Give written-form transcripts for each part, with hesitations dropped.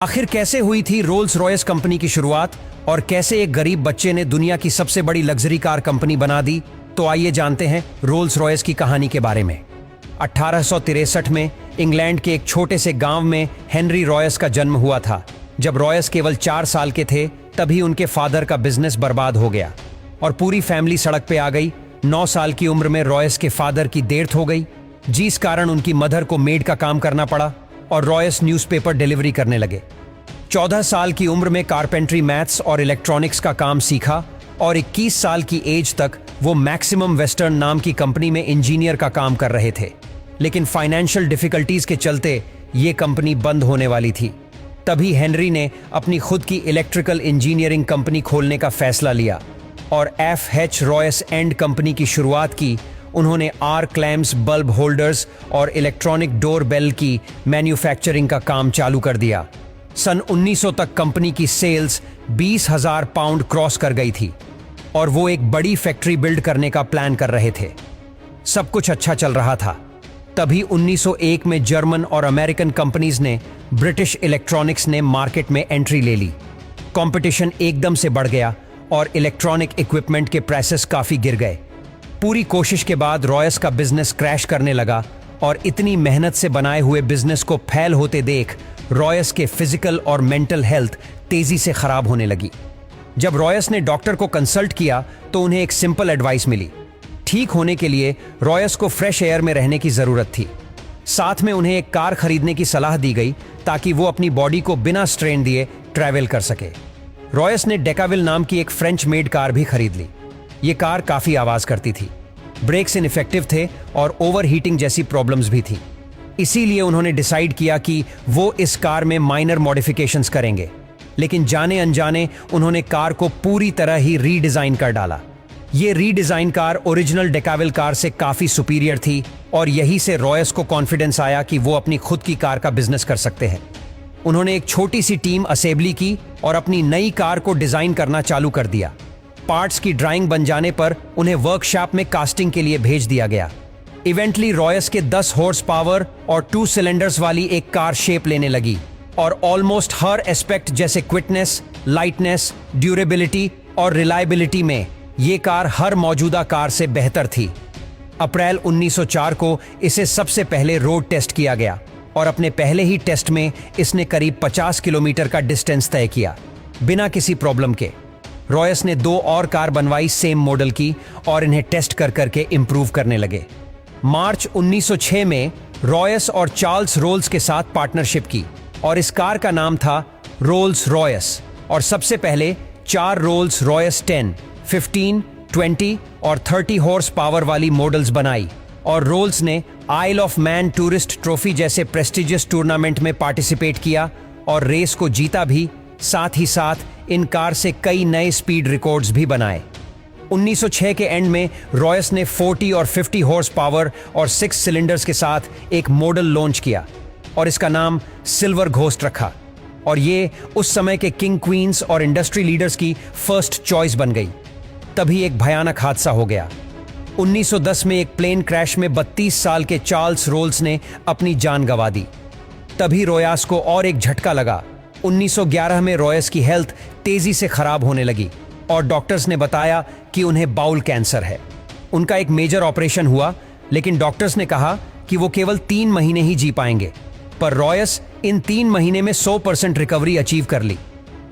आखिर कैसे हुई थी रोल्स रॉयस कंपनी की शुरुआत और कैसे एक गरीब बच्चे ने दुनिया की सबसे बड़ी लग्जरी कार कंपनी बना दी? तो आइए जानते हैं रोल्स रॉयस की कहानी के बारे में। 1863 में इंग्लैंड के एक छोटे से गांव में हेनरी रॉयस का जन्म हुआ था। जब रॉयस केवल 4 साल के थे तभी उनके फादर का बिजनेस बर्बाद हो गया और पूरी फैमिली सड़क पे आ गई। 9 साल की उम्र में रॉयस के फादर की डेथ हो गई, जिस कारण उनकी मदर को मेड का काम करना पड़ा और रॉयस न्यूज़पेपर डिलीवरी करने लगे। 14 साल की उम्र में कारपेंट्री, मैथ्स और इलेक्ट्रॉनिक्स का काम सीखा और 21 साल की एज तक वो मैक्सिमम वेस्टर्न नाम की कंपनी में इंजीनियर का काम कर रहे थे। लेकिन फाइनेंशियल डिफिकल्टीज के चलते ये कंपनी बंद होने वाली थी। तभी हेनरी ने अपनी खुद की इलेक्ट्रिकल इंजीनियरिंग कंपनी खोलने का फैसला लिया और FH रॉयस एंड कंपनी की शुरुआत की। उन्होंने आर्क लैम्प्स, बल्ब होल्डर्स और इलेक्ट्रॉनिक डोर बेल की मैन्युफैक्चरिंग का काम चालू कर दिया। सन 1900 तक कंपनी की सेल्स 20,000 पाउंड क्रॉस कर गई थी और वो एक बड़ी फैक्ट्री बिल्ड करने का प्लान कर रहे थे। सब कुछ अच्छा चल रहा था। तभी 1901 में जर्मन और अमेरिकन कंपनीज ने ब्रिटिश इलेक्ट्रॉनिक्स ने मार्केट में एंट्री ले ली। कंपटीशन एकदम से बढ़ गया और इलेक्ट्रॉनिक इक्विपमेंट के प्राइसेस काफी गिर गए। पूरी कोशिश के बाद रॉयस का बिजनेस क्रैश करने लगा और इतनी मेहनत से बनाए हुए बिजनेस को फेल होते देख रॉयस के फिजिकल और मेंटल हेल्थ तेजी से खराब होने लगी। जब रॉयस ने डॉक्टर को कंसल्ट किया तो उन्हें एक सिंपल एडवाइस मिली। ठीक होने के लिए रॉयस को फ्रेश एयर में रहने की जरूरत थी। साथ में उन्हें एक कार खरीदने की सलाह दी गई ताकि वो अपनी बॉडी को बिना स्ट्रेन दिए ट्रैवल कर सके। रॉयस ने डेकाविल नाम की एक फ्रेंच मेड कार भी खरीद ली। ये कार काफी आवाज करती थी, ब्रेक्स इनइफेक्टिव थे और ओवर हीटिंग जैसी प्रॉब्लम्स भी थी। इसीलिए उन्होंने डिसाइड किया कि वो इस कार में माइनर मॉडिफिकेशंस करेंगे। लेकिन जाने अनजाने उन्होंने कार को पूरी तरह ही रीडिजाइन कर डाला। ये रीडिजाइन कार ओरिजिनल डेकाविल कार से काफी सुपीरियर थी और यही से रॉयस को कॉन्फिडेंस आया कि वो अपनी खुद की कार का बिजनेस कर सकते हैं। उन्होंने एक छोटी सी टीम असेंबली की और अपनी नई कार को डिजाइन करना चालू कर दिया। पार्ट्स की ड्राइंग बन जाने पर उन्हें वर्कशॉप में कास्टिंग के लिए भेज दिया गया। इवेंटली रॉयस के 10 हॉर्स पावर और 2 सिलेंडर्स वाली एक कार शेप लेने लगी और ऑलमोस्ट हर एस्पेक्ट जैसे क्विकनेस, लाइटनेस, ड्यूरेबिलिटी और रिलायबिलिटी में ये कार हर मौजूदा कार से बेहतर थी। अप्रैल 1904 को इसे सबसे पहले रोड टेस्ट किया गया और अपने पहले ही टेस्ट में इसने करीब 50 किलोमीटर का डिस्टेंस तय किया बिना किसी प्रॉब्लम के। रॉयस ने 2 और कार बनवाई सेम मॉडल की और इन्हें टेस्ट कर करके इंप्रूव करने लगे। मार्च 1906 में रॉयस और चार्ल्स रोल्स के साथ पार्टनरशिप की और इस कार का नाम था रोल्स रॉयस और सबसे पहले 4 रोल्स रॉयस 10, 15, 20 और 30 हॉर्स पावर वाली मॉडल्स बनाई और रोल्स ने आइल ऑफ मैन टूरिस्ट ट्रॉफी जैसे प्रेस्टिजियस टूर्नामेंट में पार्टिसिपेट किया और रेस को जीता भी। साथ ही साथ इन कार से कई नए स्पीड रिकॉर्ड्स भी बनाए। 1906 के एंड में रॉयस ने 40 और 50 हॉर्स पावर और 6 सिलेंडर्स के साथ एक मॉडल लॉन्च किया और इसका नाम सिल्वर घोस्ट रखा और ये उस समय के किंग, क्वींस और इंडस्ट्री लीडर्स की फर्स्ट चॉइस बन गई। तभी एक भयानक हादसा हो गया। 1910 में एक प्लेन क्रैश में 32 साल के चार्ल्स रोल्स ने अपनी जान गंवा दी। तभी रॉयस को और एक झटका लगा। 1911 में रॉयस की हेल्थ तेजी से खराब होने लगी और डॉक्टर्स ने बताया कि उन्हें बाउल कैंसर है। उनका एक मेजर ऑपरेशन हुआ लेकिन डॉक्टर्स ने कहा कि वो केवल 3 महीने ही जी पाएंगे, पर रॉयस इन 3 महीने में 100% रिकवरी अचीव कर ली।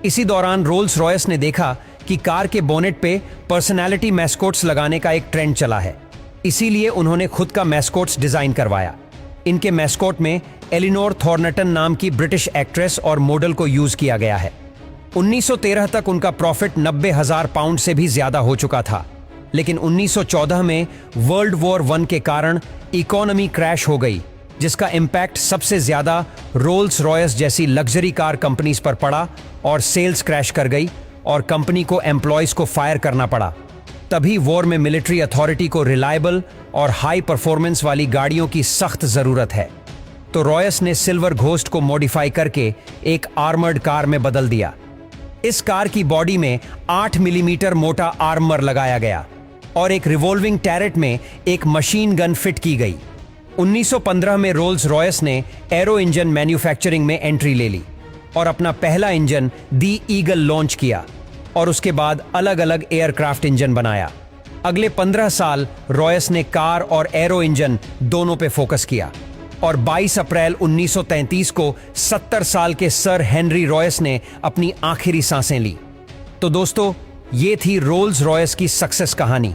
इसी दौरान रोल्स रॉयस ने देखा कि कार के बोनेट पे पर्सनैलिटी मैस्कोट्स लगाने का एक ट्रेंड चला है। इसीलिए उन्होंने खुद का मैस्कोट्स डिजाइन करवाया। इनके मैस्कोट में एलिनोर थॉर्नटन नाम की ब्रिटिश एक्ट्रेस और मॉडल को यूज किया गया है। 1913 तक उनका प्रॉफिट 90,000 पाउंड से भी ज्यादा हो चुका था, लेकिन 1914 में वर्ल्ड वॉर 1 के कारण इकोनॉमी क्रैश हो गई, जिसका इम्पैक्ट सबसे ज्यादा रोल्स रॉयस जैसी लग्जरी कार कंपनीज पर पड़ा और सेल्स क्रैश कर गई और कंपनी को एम्प्लॉयज को फायर करना पड़ा। तभी वॉर में मिलिट्री अथॉरिटी को रिलायबल और हाई परफॉर्मेंस वाली गाड़ियों की सख्त जरूरत है, तो रॉयस ने सिल्वर घोस्ट को मॉडिफाई करके एक आर्मर्ड कार में बदल दिया। इस कार की बॉडी में 8 मिलीमीटर मोटा आर्मर लगाया गया और एक रिवॉल्विंग टैरेट में एक मशीन गन फिट की गई। 1915 में रोल्स रॉयस ने एरो इंजन मैन्युफैक्चरिंग में एंट्री ले ली और अपना पहला इंजन दी ईगल लॉन्च किया और उसके बाद अलग अलग एयरक्राफ्ट इंजन बनाया। अगले 15 साल रॉयस ने कार और एरो इंजन दोनों पे फोकस किया और 22 अप्रैल 1933 को 70 साल के सर हेनरी रॉयस ने अपनी आखिरी सांसें ली। तो दोस्तों, ये थी रोल्स रॉयस की सक्सेस कहानी।